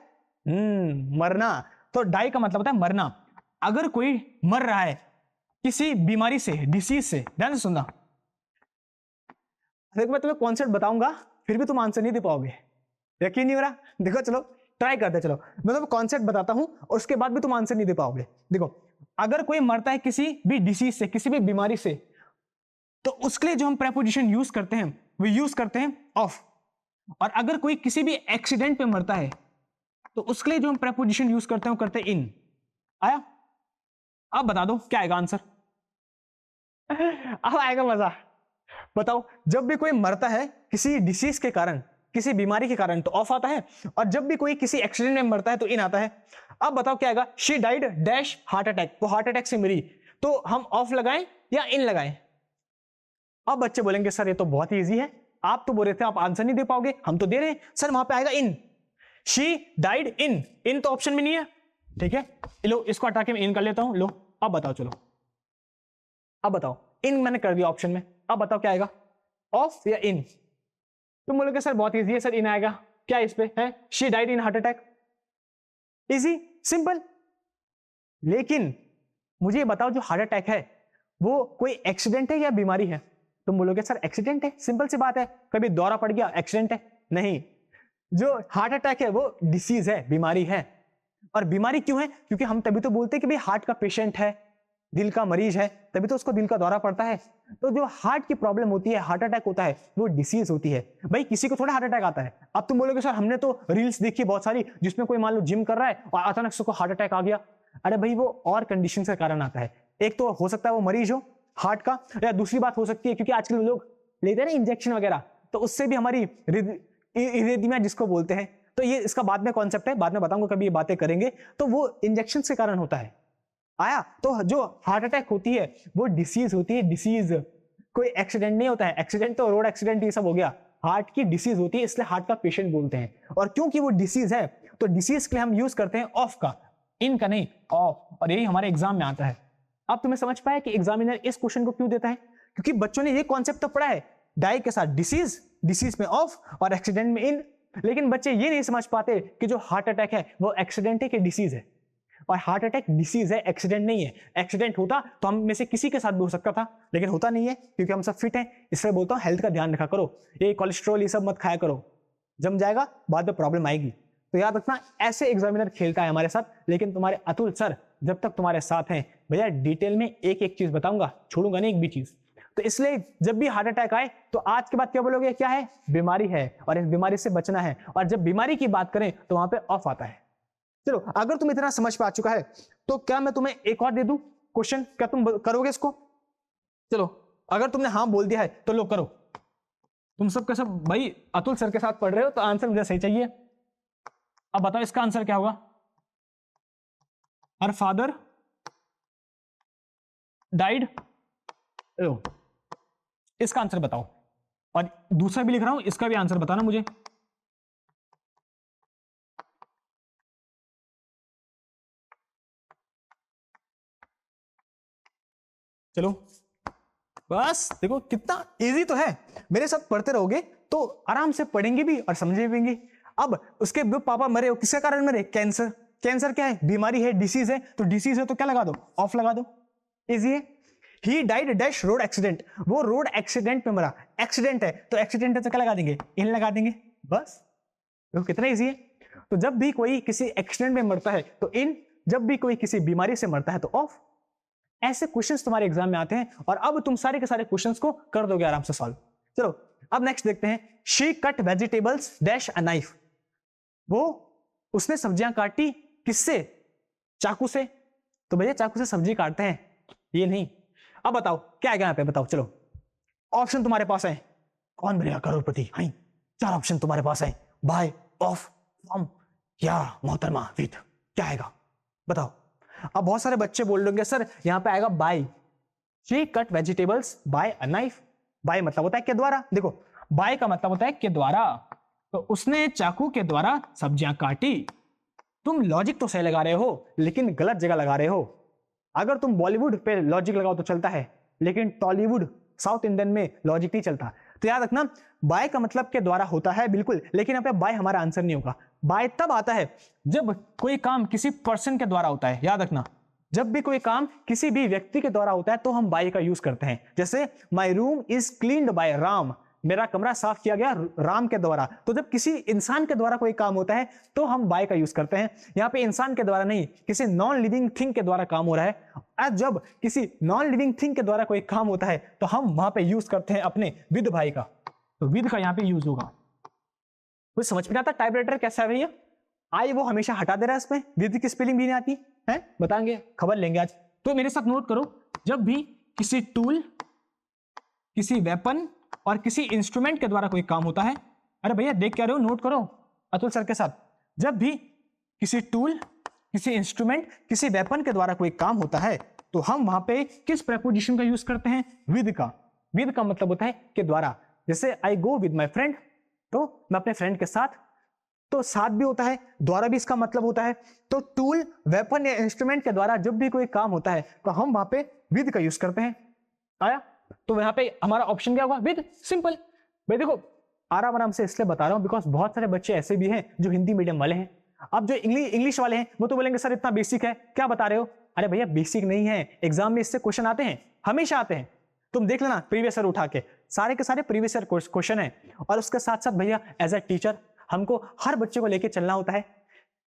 [SPEAKER 1] मरना। तो डाई का मतलब होता है मरना। अगर कोई मर रहा है किसी बीमारी से, डिसीज से, ध्यान से सुनना। देखो मैं तुम्हें कॉन्सेप्ट बताऊंगा फिर भी तुम आंसर नहीं दे पाओगे, यकीन नहीं हो रहा? देखो चलो ट्राई करते, चलो मैं तुम्हें कॉन्सेप्ट बताता हूं और उसके बाद भी तुम आंसर नहीं दे पाओगे। देखो अगर कोई मरता है किसी भी डिसीज से, किसी भी बीमारी से, तो उसके लिए जो हम प्रेपोजिशन यूज करते हैं वो यूज करते हैं ऑफ। और अगर कोई किसी भी एक्सीडेंट पे मरता है तो उसके लिए जो हम प्रेपोजिशन यूज करते हैं वो करते हैं इन। आया? अब बता दो क्या आएगा आंसर। अब आएगा मजा। बताओ, जब भी कोई मरता है किसी डिसीज के कारण, किसी बीमारी के कारण, तो ऑफ आता है, और जब भी कोई किसी एक्सीडेंट में मरता है तो इन आता है। अब बताओ क्या आएगा। She died dash heart attack, वो हार्ट अटैक से मरी, तो हम ऑफ लगाएं या इन लगाएं? अब बच्चे बोलेंगे सर ये तो बहुत ही इजी है, आप तो बोल रहे थे आप आंसर नहीं दे पाओगे, हम तो दे रहे हैं। सर वहां पे आएगा इन। शी डाइड इन, इन तो ऑप्शन में नहीं है, ठीक है, लो इसको हटा के मैं इन कर लेता हूं। लो अब बताओ, चलो अब बताओ, इन मैंने कर दिया ऑप्शन में, अब बताओ क्या आएगा, ऑफ या इन? तुम बोलोगे सर बहुत इजी है सर, इन आएगा। क्या इस पे है, she died in heart attack, easy simple. लेकिन मुझे बताओ जो हार्ट अटैक है वो कोई एक्सीडेंट है या बीमारी है? तुम बोलोगे सर एक्सीडेंट है, सिंपल सी बात है, कभी दौरा पड़ गया एक्सीडेंट है। नहीं, जो हार्ट अटैक है वो डिसीज है, बीमारी है। और बीमारी क्यों है? क्योंकि हम तभी तो बोलते हैं कि भाई हार्ट का पेशेंट है, दिल का मरीज है, तभी तो उसको दिल का दौरा पड़ता है। तो जो हार्ट की प्रॉब्लम होती है, हार्ट अटैक होता है, वो डिसीज होती है। भाई किसी को थोड़ा हार्ट अटैक आता है। अब तुम बोलोगे सर हमने तो रील्स देखी बहुत सारी जिसमें कोई मान लो जिम कर रहा है और अचानक से उसको हार्ट अटैक आ गया। अरे भाई वो और कंडीशन के कारण आता है। एक तो हो सकता है वो मरीज हो हार्ट का, या दूसरी बात हो सकती है क्योंकि आजकल लोग लेते हैं ना इंजेक्शन वगैरह, तो उससे भी हमारी इरिथमिया जिसको बोलते हैं, तो ये इसका बाद में कॉन्सेप्ट है, बाद में बताऊंगा, कभी ये बातें करेंगे। तो वो इंजेक्शन के कारण होता है। आया? तो जो हार्ट अटैक होती है वो डिसीज होती है, डिसीज, कोई एक्सीडेंट नहीं होता है। एक्सीडेंट तो रोड एक्सीडेंट ये सब हो गया, हार्ट की डिसीज होती है, इसलिए हार्ट का पेशेंट बोलते हैं। और क्योंकि वो डिसीज है तो डिसीज के लिए हम यूज करते हैं ऑफ का, इन का नहीं, ऑफ। और यही हमारे एग्जाम में आता है। अब तुम्हें समझ पाया कि एग्जामिनर इस क्वेश्चन को क्यों देता है? क्योंकि बच्चों ने ये कॉन्सेप्ट तो पढ़ा है, डाई के साथ डिसीज, डिसीज में ऑफ और एक्सीडेंट में इन। लेकिन बच्चे ये नहीं समझ पाते कि जो हार्ट अटैक है वो एक्सीडेंट है कि डिसीज है। और हार्ट अटैक डिसीज है, एक्सीडेंट नहीं है। एक्सीडेंट होता तो हम में से किसी के साथ भी हो सकता था, लेकिन होता नहीं है क्योंकि हम सब फिट हैं। इसलिए बोलता हूं हेल्थ का ध्यान रखा करो, ये कोलेस्ट्रॉल ये सब मत खाया करो, जम जाएगा बाद में प्रॉब्लम आएगी। तो याद रखना, ऐसे एग्जामिनर खेलता है हमारे साथ। लेकिन तुम्हारे अतुल सर जब तक तुम्हारे साथ हैं भैया, डिटेल में एक एक चीज बताऊंगा, छोड़ूंगा नहीं एक भी चीज। तो इसलिए जब भी हार्ट अटैक आए तो आज के बाद क्या बोलोगे, क्या है, बीमारी है और इस बीमारी से बचना है। और जब बीमारी की बात करें तो वहां पे ऑफ आता है। चलो अगर तुम इतना समझ पा चुका है तो क्या मैं तुम्हें एक और दे दूं क्वेश्चन, क्या तुम करोगे इसको? चलो अगर तुमने हाँ बोल दिया है तो लो करो। तुम सब का सब भाई अतुल सर के साथ पढ़ रहे हो तो आंसर मुझे सही चाहिए। अब बताओ इसका आंसर क्या होगा। हर फादर डाइड, लो इसका आंसर बताओ। और दूसरा भी लिख रहा हूं, इसका भी आंसर बताना मुझे। चलो बस देखो कितना इजी तो है, मेरे साथ पढ़ते रहोगे तो आराम से पढ़ेंगे भी और समझेंगे भी। अब उसके जो पापा मरे, किसके कारण मरे, कैंसर। कैंसर क्या है, बीमारी है, डिसीज है, तो डिसीज है तो क्या लगा दो, ऑफ लगा दो, इजी है। He died dash road accident, वो रोड एक्सीडेंट में मरा, एक्सीडेंट है तो एक्सीडेंट है तो क्या लगा देंगे, इन लगा देंगे, बस। देखो कितना इजी है। तो जब भी कोई किसी एक्सीडेंट में मरता है तो इन, जब भी कोई किसी बीमारी से मरता है तो ऑफ। ऐसे क्वेश्चंस तुम्हारे एग्जाम में आते हैं और अब तुम सारे के सारे क्वेश्चंस को कर दोगे आराम से सॉल्व। चलो अब नेक्स्ट देखते हैं। She cut vegetables dash a knife, वो उसने सब्जियां काटी किससे, चाकू से। तो भैया चाकू से सब्जी काटते हैं, ये नहीं। अब बताओ क्या आएगा यहाँ पे, बताओ। चलो ऑप्शन तुम्हारे पास है, कौन बनेगा करोड़पति, हाँ 4 ऑप्शन तुम्हारे पास है, बाय, ऑफ, फ्रॉम या मोहतरमा, विद। क्या आएगा बताओ। अब बहुत सारे बच्चे बोल रहे सर यहां पे आएगा by. She cut vegetables by a knife, by मतलब होता है के द्वारा। देखो बाय का मतलब होता है के द्वारा, तो उसने चाकू के द्वारा सब्जियां काटी। तुम लॉजिक तो सही लगा रहे हो लेकिन गलत जगह लगा रहे हो। अगर तुम बॉलीवुड पे लॉजिक लगाओ तो चलता है, लेकिन टॉलीवुड साउथ इंडियन में लॉजिक नहीं चलता। तो याद रखना बाय का मतलब के द्वारा होता है बिल्कुल, लेकिन यहाँ पे बाय हमारा आंसर नहीं होगा। बाय तब आता है जब कोई काम किसी पर्सन के द्वारा होता है, याद रखना, जब भी कोई काम किसी भी व्यक्ति के द्वारा होता है तो हम बाय का यूज करते हैं। जैसे my room is cleaned by Ram, मेरा कमरा साफ किया गया राम के द्वारा। तो जब किसी इंसान के द्वारा कोई काम होता है तो हम बाय का यूज करते हैं। यहाँ पे इंसान के द्वारा नहीं, किसी नॉन लिविंग थिंग के द्वारा काम हो रहा है। जब किसी नॉन लिविंग थिंग के द्वारा कोई काम होता है तो हम वहां पे यूज करते हैं अपने विद बाय का। तो विद का यहाँ पे यूज होगा। कुछ समझ में नहीं आता टाइपराइटर कैसा है भैया? आई वो हमेशा हटा दे रहा है, इसमें विद की स्पेलिंग भी नहीं आती है, बताएंगे, खबर लेंगे आज। तो मेरे साथ नोट करो, जब भी किसी टूल, किसी वेपन और किसी इंस्ट्रूमेंट के द्वारा कोई काम होता है, अरे भैया देख क्या रहे हो, नोट करो अतुल सर के साथ, जब भी किसी टूल, किसी इंस्ट्रूमेंट, किसी वेपन के द्वारा कोई काम होता है तो हम वहां पे किस प्रेपोजिशन का यूज करते हैं? विद का। विद का मतलब होता है के द्वारा। जैसे आई गो विद माई फ्रेंड, तो मैं अपने फ्रेंड के साथ, तो साथ भी होता है, द्वारा भी इसका मतलब होता है। तो टूल, वेपन या इंस्ट्रूमेंट के द्वारा जब भी कोई काम होता है तो हम वहां पे विद का यूज करते हैं। आया? तो यहाँ पे हमारा ऑप्शन क्या होगा? विद। सिंपल। भाई देखो आराम आराम से इसलिए बता रहा हूं बिकॉज बहुत सारे बच्चे ऐसे भी हैं जो हिंदी मीडियम वाले हैं। अब जो इंग्लिश वाले हैं वो तो बोलेंगे सर इतना बेसिक है, क्या बता रहे हो? अरे भैया बेसिक नहीं है, एग्जाम में इससे क्वेश्चन आते हैं, हमेशा आते हैं। तुम देख लेना प्रीवियस ईयर उठा के, सारे के सारे प्रीवियस ईयर क्वेश्चन है। और उसके साथ साथ भैया एज ए टीचर हमको हर बच्चे को लेके चलना होता है।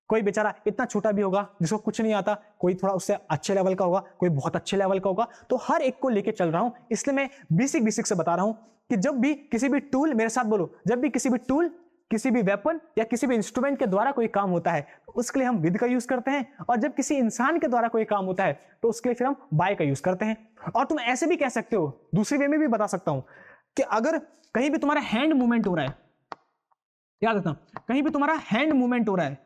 [SPEAKER 1] कोई बेचारा इतना छोटा भी होगा जिसको कुछ नहीं आता, कोई थोड़ा उससे अच्छे लेवल का होगा, कोई बहुत अच्छे लेवल का होगा, तो हर एक को लेके चल रहा हूं। इसलिए मैं बेसिक से बता रहा हूं कि जब भी किसी भी टूल, मेरे साथ बोलो, जब भी किसी भी टूल, किसी भी वेपन या किसी भी इंस्ट्रूमेंट के द्वारा कोई काम होता है तो उसके लिए हम विद का यूज करते हैं। और जब किसी इंसान के द्वारा कोई काम होता है तो उसके लिए फिर हम बाय का यूज करते हैं। और तुम ऐसे भी कह सकते हो, दूसरी वे में भी बता सकता हूं कि अगर कहीं भी तुम्हारा हैंड मूवमेंट हो रहा है, याद रखना, कहीं भी तुम्हारा हैंड मूवमेंट हो रहा है,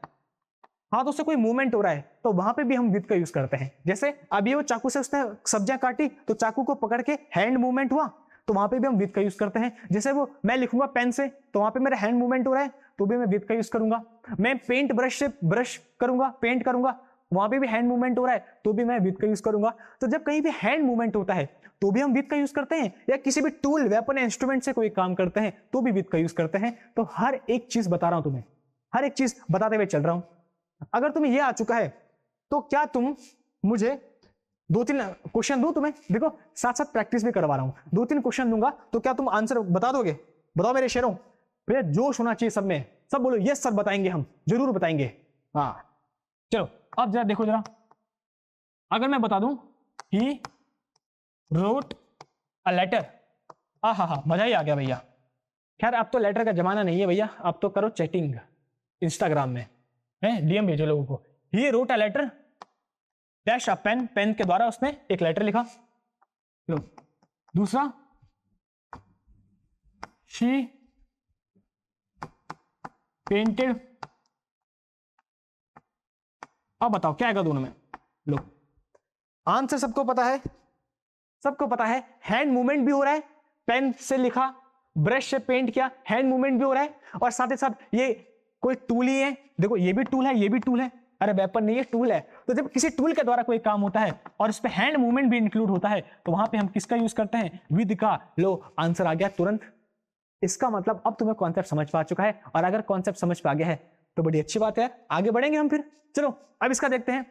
[SPEAKER 1] हाथों से कोई मूवमेंट हो रहा है, तो वहां पे भी हम विद का यूज करते हैं। जैसे अभी वो चाकू से उसने सब्जियां काटी तो चाकू को पकड़ के हैंड मूवमेंट हुआ, तो वहां पे भी हम विद का यूज करते हैं। जैसे वो मैं लिखूंगा पेन से तो वहां पे मेरा हैंड मूवमेंट हो रहा है तो भी मैं विद का यूज करूंगा। मैं पेंट ब्रश से ब्रश करूंगा, पेंट करूंगा, वहां पे भी हैंड मूवमेंट हो रहा है तो भी मैं विद का यूज करूंगा। तो जब कहीं भी हैंड मूवमेंट होता है तो भी हम विद का यूज करते हैं, या किसी भी टूल, वेपन, इंस्ट्रूमेंट से कोई काम करते हैं तो भी विद का यूज करते हैं। तो हर एक चीज बता रहा हूं तुम्हें, हर एक चीज बताते हुए चल रहा हूं। अगर तुम्हें यह आ चुका है तो क्या तुम मुझे 2-3 क्वेश्चन दूं तुम्हें? देखो साथ साथ प्रैक्टिस भी करवा रहा हूं, 2-3 क्वेश्चन दूंगा तो क्या तुम आंसर बता दोगे? बताओ मेरे शेरों, भैया जोश होना चाहिए सब में, सब बोलो यस सर बताएंगे, हम जरूर बताएंगे। हाँ चलो अब जरा देखो जरा, अगर मैं बता दूं ही रोट अ लेटर, हा मजा ही आ गया भैया। खैर अब तो लेटर का जमाना नहीं है भैया, अब तो करो चैटिंग इंस्टाग्राम में, है डीएम भेजो लोगों को। He wrote a letter dash a pen, pen के द्वारा उसने एक लेटर लिखा। लो दूसरा, शी पेंटेड, अब बताओ क्या आएगा दोनों में? लो आंसर सबको पता है, सबको पता है, हैंड मूवमेंट भी हो रहा है, पेन से लिखा, ब्रश से पेंट किया, हैंड मूवमेंट भी हो रहा है, और साथ ही साथ ये कोई टूल ही है। देखो ये भी टूल है, ये भी टूल है, अरे वेपन नहीं है टूल है। तो जब किसी टूल के द्वारा कोई काम होता है और इस पे हैंड मूवमेंट भी इंक्लूड होता है तो वहां पे हम किसका यूज करते हैं? विद का। लो आंसर आ गया तुरंत। इसका मतलब अब तुम्हें कॉन्सेप्ट समझ पा चुका है, और अगर कॉन्सेप्ट समझ पा गया है तो बड़ी अच्छी बात है, आगे बढ़ेंगे हम फिर। चलो अब इसका देखते हैं।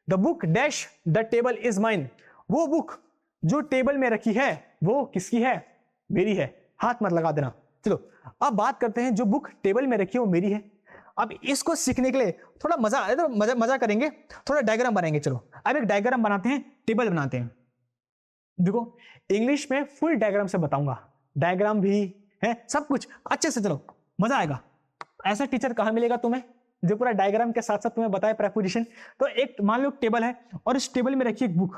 [SPEAKER 1] The book dash the table is mine, वो बुक जो टेबल में रखी है वो किसकी है? मेरी है। हाथ मत लगा देना। चलो अब बात करते हैं, जो बुक टेबल में रखी है वो मेरी है। अब इसको सीखने के लिए थोड़ा मजा करेंगे, थोड़ा डायग्राम बनाएंगे। चलो अब एक डायग्राम बनाते हैं, टेबल बनाते हैं। देखो इंग्लिश में फुल डायग्राम से बताऊंगा, डायग्राम भी है, सब कुछ अच्छे से, चलो मजा आएगा। ऐसा टीचर कहां मिलेगा तुम्हें जो पूरा डायग्राम के साथ साथ तुम्हें बताए प्रेपोजिशन। तो एक मान लो टेबल है और इस टेबल में रखी एक बुक।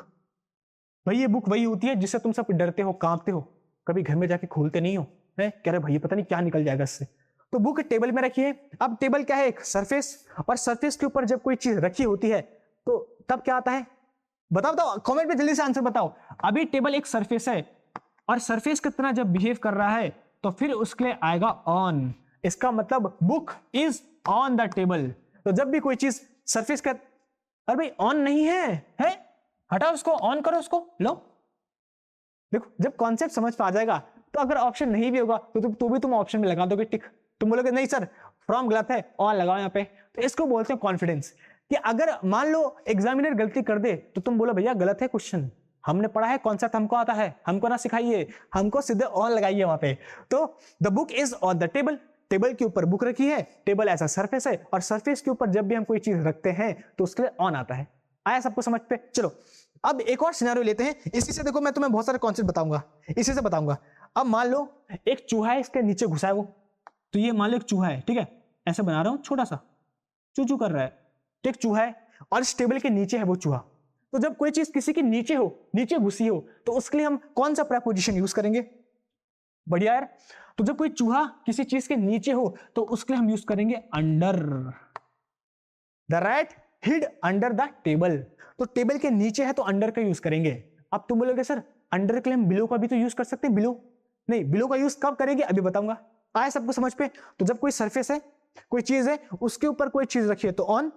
[SPEAKER 1] भाई ये बुक वही होती है जिससे तुम सब डरते हो, कांपते हो, कभी घर में जाके खोलते नहीं हो, है कह रहे भैया पता नहीं क्या निकल जाएगा इससे। तो बुक टेबल में रखी है। अब टेबल क्या है? एक सरफेस, और सरफेस के ऊपर जब कोई चीज रखी होती है तो तब क्या आता है? बताओ बताओ कमेंट में जल्दी से आंसर बताओ। अभी टेबल एक सरफेस है और सरफेस कितना जब बिहेव कर रहा है तो फिर उसके लिए आएगा ऑन। इसका मतलब book is on the table. तो जब भी कोई चीज सरफेस का, अरे भाई ऑन नहीं है हटाओ उसको, ऑन करो उसको। लो देखो जब कॉन्सेप्ट समझ में आ जाएगा तो अगर ऑप्शन नहीं भी होगा तो भी तुम ऑप्शन में लगा दोगे टिक। तुम बोलोगे नहीं सर फ्रॉम गलत है, ऑन लगाओ यहाँ पे। तो इसको बोलते हैं कॉन्फिडेंस, कि अगर मान लो एग्जामिनर गलती कर दे तो तुम बोलो भैया गलत है क्वेश्चन, हमने पढ़ा है, कॉन्सेप्ट हमको आता है, हमको ना सिखाइए, हमको सीधे ऑन लगाइए वहां पे। तो the book is on the table, table के ऊपर बुक रखी है, टेबल ऐसा सरफेस है, और सरफेस के ऊपर जब भी हम कोई चीज रखते हैं तो उसके लिए ऑन आता है। आया सबको समझ पे? चलो अब एक और सिनेरियो लेते हैं, इसी से देखो मैं तुम्हें बहुत सारे कॉन्सेप्ट बताऊंगा, इसी से बताऊंगा। अब मान लो एक चूहा है, इसके नीचे घुसा है वो, तो ये मान लो एक चूहा है, ठीक है, ऐसे बना रहा हूं छोटा सा, चू चू कर रहा है, तो एक चूहा है और इस टेबल के नीचे है वो चूहा। तो जब कोई चीज किसी के नीचे हो, नीचे घुसी हो, तो उसके लिए हम कौन सा प्रेपोजिशन यूज करेंगे? बढ़िया यार। तो जब कोई चूहा किसी चीज के नीचे हो तो उसके लिए हम यूज करेंगे under. The rat hid under the table, तो टेबल के नीचे है तो अंडर का यूज करेंगे। अब तुम बोलोगे सर अंडर के लिए हम बिलो का भी तो यूज कर सकते हैं, बिलो नहीं, बिलो का यूज कब करेंगे अभी बताऊंगा। आया सबको समझ पे? तो जब कोई सरफेस है, कोई चीज है, उसके ऊपर कोई चीज रखी है तो ऑन,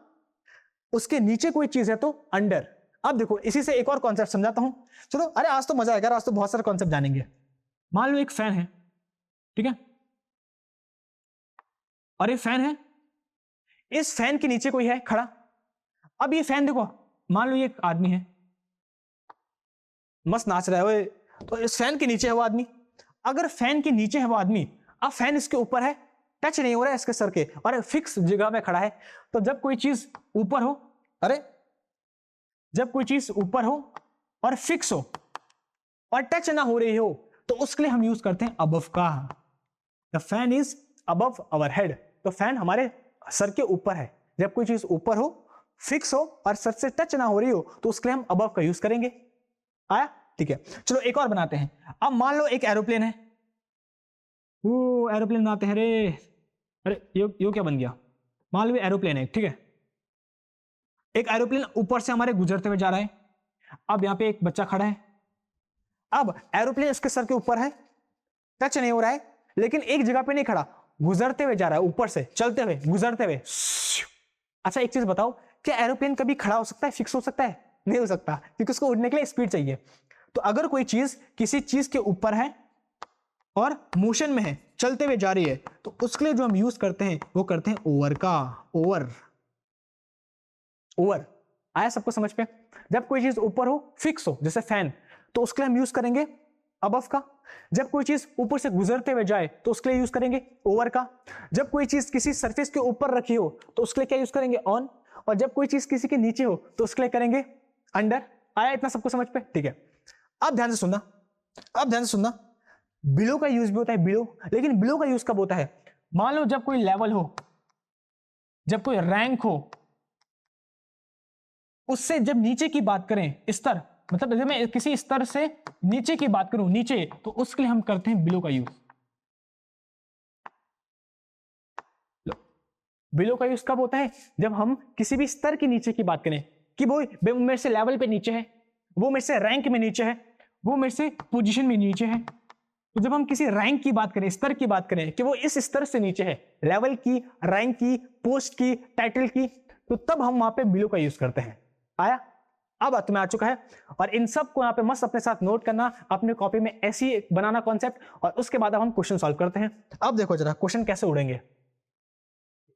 [SPEAKER 1] उसके नीचे कोई चीज है तो अंडर। अब देखो इसी से एक और कॉन्सेप्ट समझाता हूं। चलो, अरे आज तो मजा आएगा, आज तो बहुत सारे कॉन्सेप्ट जानेंगे। मान लो एक फैन है, ठीक है, और ये फैन है, इस फैन के नीचे कोई है खड़ा। अब ये फैन देखो, मान लो ये एक आदमी है, मस्त नाच रहा है वो, तो इस फैन के नीचे है वो आदमी। अगर फैन के नीचे है वो आदमी, अब फैन इसके ऊपर है, टच नहीं हो रहा है इसके सर के, और फिक्स जगह पे खड़ा है। तो जब कोई चीज ऊपर हो, अरे जब कोई चीज ऊपर हो और फिक्स हो और टच ना हो रही हो तो उसके लिए हम यूज करते हैं अबव का। The fan is above our head, तो फैन हमारे सर के ऊपर है। जब कोई चीज ऊपर हो, फिक्स हो और सर से टच ना हो रही हो तो उसके लिए हम अबव का यूज करेंगे। आया? ठीक है, चलो एक और बनाते हैं। अब मान लो एक एरोप्लेन है, वो एरोप्लेन बनाते हैं रे, अरे यो क्या बन गया? मान लो एरोप्लेन है, ठीक है, एक एरोप्लेन ऊपर से हमारे गुजरते हुए जा रहा है। अब यहाँ पे एक बच्चा खड़ा है, अब एरोप्लेन इसके सर के ऊपर है, टच नहीं हो रहा है, लेकिन एक जगह पे नहीं खड़ा, गुजरते हुए जा रहा है, ऊपर से चलते हुए, गुजरते हुए। अच्छा एक चीज बताओ, क्या एरोप्लेन कभी खड़ा हो सकता है, फिक्स हो सकता है? नहीं हो सकता, क्योंकि उसको उड़ने के लिए स्पीड चाहिए। तो अगर कोई चीज किसी चीज के ऊपर है और मोशन में है, चलते हुए जा रही है, तो उसके लिए जो हम यूज करते हैं वो करते हैं ओवर का। Over, over. आया सबको समझ पे? जब कोई चीज ऊपर हो, फिक्स हो, जैसे फैन, तो उसके लिए हम यूज करेंगे अबव का। जब कोई चीज ऊपर से गुजरते हुए जाए तो उसके लिए यूज करेंगे ओवर का। जब कोई चीज किसी सरफेस के ऊपर रखी हो तो उसके लिए क्या यूज करेंगे? ऑन। और जब कोई चीज किसी के नीचे हो तो उसके लिए करेंगे अंडर। आया इतना सबको समझ पे? ठीक है, अब ध्यान से सुनना, अब ध्यान से सुनना। बिलो का यूज भी होता है, बिलो, लेकिन बिलो का यूज कब होता है? मान लो जब कोई लेवल हो, जब कोई रैंक हो, उससे जब नीचे की बात करें, स्तर, मतलब जब मैं किसी स्तर से नीचे की बात करूं, नीचे, तो उसके लिए हम करते हैं बिलो का यूज। बिलो का यूज कब होता है? जब हम किसी भी स्तर के नीचे की बात करें, कि वो मेरे से लेवल पे नीचे है, वो मेरे से रैंक में नीचे है, वो मेरे से पोजीशन में नीचे है। तो जब हम किसी रैंक की बात करें, स्तर की बात करें, कि वो इस स्तर से नीचे है, लेवल की, रैंक की, पोस्ट की, टाइटल की, तो तब हम वहां पे बिलो का यूज करते हैं। आया? अब तुम्हें आ चुका है। और इन सब को यहाँ पे मस्त अपने साथ नोट करना, अपने कॉपी में ऐसी बनाना कॉन्सेप्ट, और उसके बाद अब हम क्वेश्चन सॉल्व करते हैं। अब देखो जरा क्वेश्चन कैसे उड़ेंगे।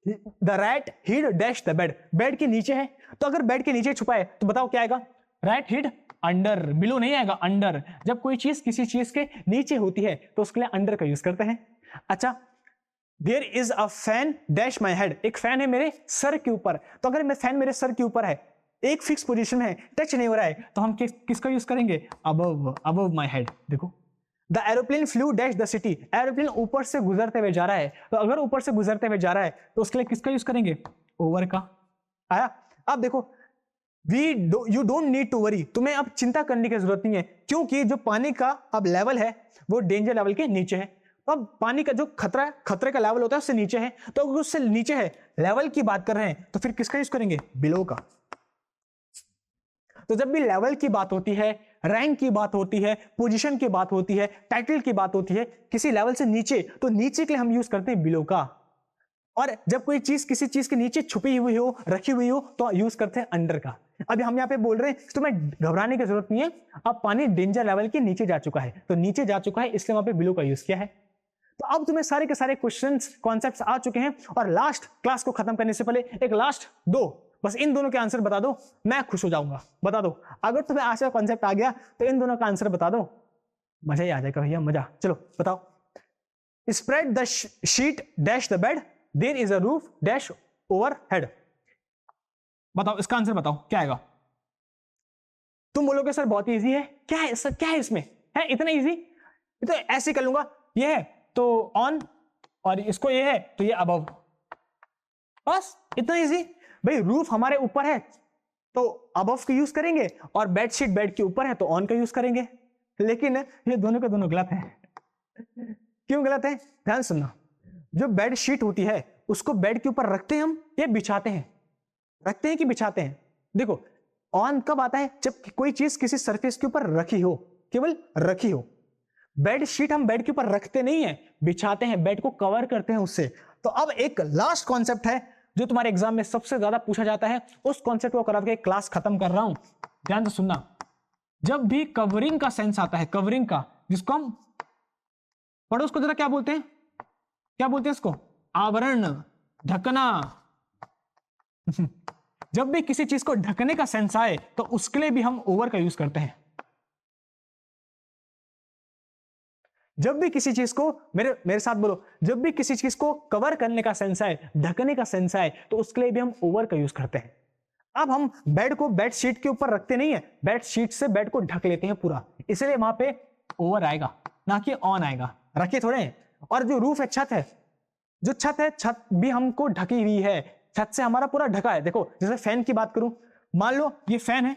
[SPEAKER 1] The rat hid dash the bed, bed के नीचे है, तो अगर बेड के नीचे छुपा है तो बताओ क्या आएगा? रैट हिड अंडर, बिलो नहीं आएगा, अंडर। जब कोई चीज किसी चीज के नीचे होती है तो उसके लिए अंडर का यूज करते हैं। अच्छा, there is a fan dash my head, एक फैन है मेरे सर के ऊपर, तो अगर फैन मेरे सर के ऊपर है, एक फिक्स पोजीशन में है, टच नहीं हो रहा है, तो हम किसका यूज करेंगे? Above, above my head. देखो, the aeroplane flew dash the city, aeroplane ऊपर से गुजरते हुए जा रहा है, तो अगर ऊपर से गुजरते हुए जा रहा है तो उसके लिए किसका यूज करेंगे? ओवर का। आया? अब देखो, you don't need to worry, तुम्हें अब चिंता करने की जरूरत नहीं है, क्योंकि जो पानी का अब लेवल है वो डेंजर लेवल के नीचे है। तो अब पानी का जो खतरा है, खतरे का लेवल होता है उससे नीचे है, तो अगर उससे नीचे है, लेवल की बात कर रहे हैं, तो फिर किसका यूज करेंगे? बिलो का। तो जब भी लेवल की बात होती है, रैंक की बात होती है, पोजीशन की बात होती है, टाइटल की बात होती है, किसी लेवल से नीचे, तो नीचे के लिए हम यूज करते हैं बिलो का। और जब कोई चीज किसी चीज के नीचे छुपी हुई हो, रखी हुई हो, तो यूज करते हैं अंडर का। अभी हम यहाँ पे बोल रहे हैं तो मैं घबराने की जरूरत नहीं है, अब पानी डेंजर लेवल के नीचे जा चुका है, तो नीचे जा चुका है, इसलिए वहां पे बिलो का यूज किया है। तो अब तुम्हें सारे के सारे क्वेश्चंस कॉन्सेप्ट्स आ चुके हैं और लास्ट क्लास को खत्म करने से पहले एक लास्ट दो, बस इन दोनों के आंसर बता दो, मैं खुश हो जाऊंगा। बता दो, अगर तुम्हें आज का कॉन्सेप्ट आ गया तो इन दोनों का आंसर बता दो, मजा ही आ जाएगा भैया, मजा। चलो बताओ। Spread the sheet dash the bed, there is a roof dash over head. बताओ इसका आंसर बताओ क्या आएगा। तुम बोलोगे सर बहुत इजी है, क्या है सर, क्या है इसमें, है इतना इजी, तो ऐसे कर लूंगा, ये है तो ऑन और इसको ये है तो ये अबव, बस इतना इजी। भाई रूफ हमारे ऊपर है तो अबव का यूज करेंगे और बेडशीट बेड के ऊपर है तो ऑन का यूज करेंगे, लेकिन ये दोनों के दोनों गलत है। क्यों गलत है, ध्यान सुनना। जो बेड शीट होती है उसको बेड के ऊपर रखते हैं हम या बिछाते हैं, रखते हैं कि बिछाते हैं। देखो ऑन कब आता है, जब कोई चीज किसी सरफेस के ऊपर रखी हो, केवल रखी हो। बेड शीट हम बेड के ऊपर रखते नहीं है, बिछाते हैं, बेड को कवर करते हैं उससे। तो अब एक लास्ट कॉन्सेप्ट है जो तुम्हारे एग्जाम में सबसे ज्यादा पूछा जाता है, उस कॉन्सेप्ट को करा के क्लास खत्म कर रहा हूं, ध्यान से सुनना। जब भी कवरिंग का सेंस आता है, कवरिंग का, जिसको हम पढ़ो उसको जरा क्या बोलते हैं, क्या बोलते हैं इसको, आवरण, ढकना। जब भी किसी चीज को ढकने का सेंस आए तो उसके लिए भी हम ओवर का यूज करते हैं। जब भी किसी चीज को, मेरे साथ बोलो, जब भी किसी चीज को कवर करने का सेंस आए, ढकने का सेंस आए, तो उसके लिए भी हम ओवर का यूज करते हैं। अब हम बेड को बेड शीट के ऊपर रखते नहीं है, बेड शीट से बेड को ढक लेते हैं पूरा, इसलिए वहां पे ओवर आएगा ना कि ऑन आएगा, रखे थोड़े हैं। और जो रूफ है, छत है, जो छत है, छत भी हमको ढकी हुई है, छत से हमारा पूरा ढका है। देखो जैसे फैन की बात करूं, मान लो ये फैन है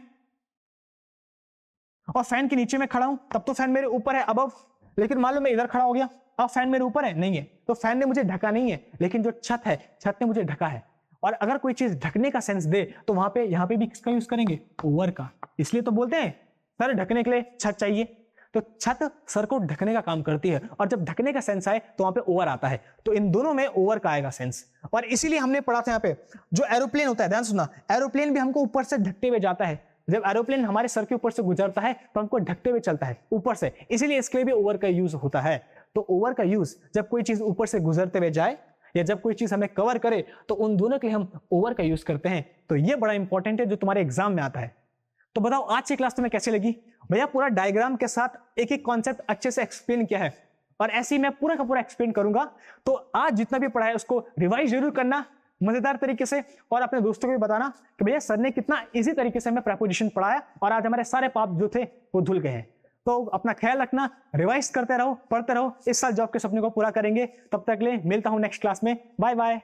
[SPEAKER 1] और फैन के नीचे मैं खड़ा हूं, तब तो फैन मेरे ऊपर है अबव, लेकिन मान लो मैं इधर खड़ा हो गया, अब फैन मेरे ऊपर है, नहीं है, तो फैन ने मुझे ढका नहीं है, लेकिन जो छत है, छत ने मुझे ढका है। और अगर कोई चीज ढकने का सेंस दे तो वहां पे, यहां पे भी किसका यूज करेंगे, ओवर का। इसलिए तो बोलते हैं सर ढकने के लिए छत चाहिए, तो छत सर को ढकने का काम करती है, और जब ढकने का सेंस आए तो वहां पे ओवर आता है, तो इन दोनों में ओवर का आएगा सेंस। और इसीलिए हमने पढ़ा था यहाँ पे, जो एरोप्लेन होता है, ध्यान सुनना, एरोप्लेन भी हमको ऊपर से ढकते हुए जाता है। जब एरोप्लेन हमारे सर के ऊपर से गुजरता है तो हमको ढकते हुए चलता है ऊपर से, इसीलिए इसके लिए भी ओवर का यूज होता है। तो ओवर का यूज जब कोई चीज ऊपर से गुजरते हुए जाए या जब कोई चीज हमें कवर करे, तो उन दोनों के लिए हम ओवर का यूज करते हैं। तो ये बड़ा इंपॉर्टेंट है जो तुम्हारे एग्जाम में आता है। तो बताओ आज की क्लास तुम्हें कैसी लगी। भैया पूरा डायग्राम के साथ एक एक कॉन्सेप्ट अच्छे से एक्सप्लेन किया है, और ऐसे ही मैं पूरा का पूरा एक्सप्लेन करूंगा। तो आज जितना भी पढ़ा है उसको रिवाइज जरूर करना मजेदार तरीके से, और अपने दोस्तों को भी बताना कि भैया सर ने कितना इजी तरीके से हमें प्रेपोजिशन पढ़ाया, और आज हमारे सारे पाप जो थे वो धुल गए हैं। तो अपना ख्याल रखना, रिवाइज करते रहो, पढ़ते रहो, इस साल जॉब के सपने को पूरा करेंगे। तब तक ले मिलता हूं नेक्स्ट क्लास में, बाय बाय।